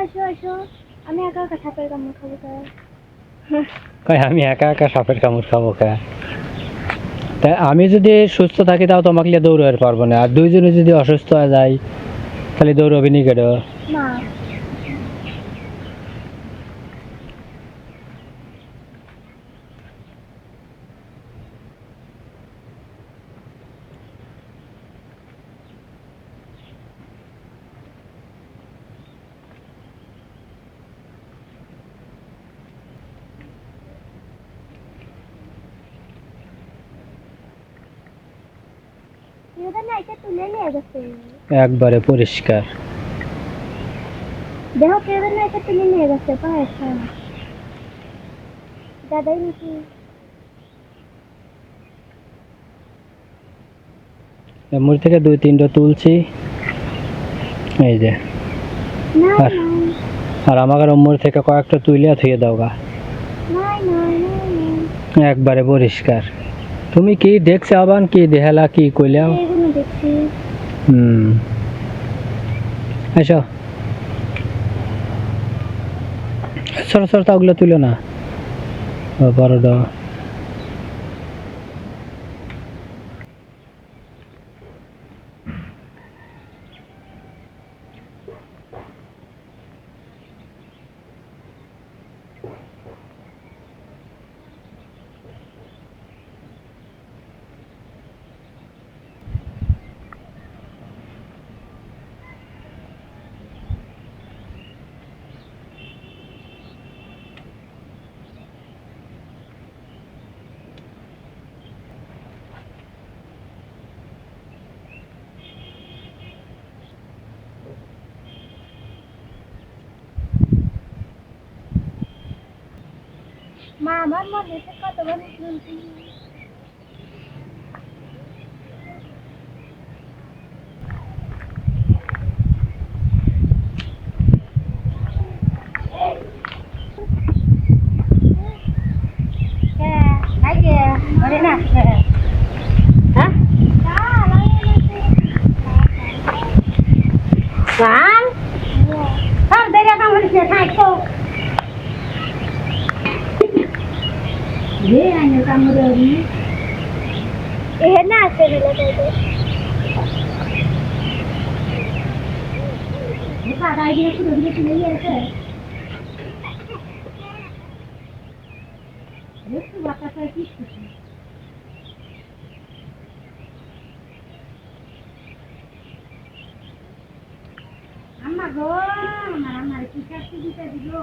আসো আসো আমি একা একা সাপের কামড় খাবো তাই কই আমি একা একা সাপের কামড় খাবো কা? তা আমি যদি সুস্থ থাকি তাও তোমাকে নিয়ে দৌড়াতে পারবো না, আর দুইজনে যদি অসুস্থ হয়ে যাই তাহলে দৌড়াবি নি কেন? না এটা না এটা তুলে নিয়ে গেছে একবারে পরিষ্কার। দেখো কেউ না এটা তুলে নিয়ে গেছে পায়েসা দাদাই নাকি মুড়ি থেকে দুই তিনটা তুলছি, এই যে। না আর না আর আমাকে মুড়ি থেকে কয়েকটা তুইলিয়া থুয়ে দাও গা, না না না একবারে পরিষ্কার। তুমি কি দেখছো আবার কি দেখালা কি কইলাও? এগুলো দেখছি আসো সর সর, তা ওগুলো তুলো না, বড়টা। মা আমার মনে হচ্ছে কতবার শুনছি ना आते मिला अम्मा गो हमारा की दिता दिलो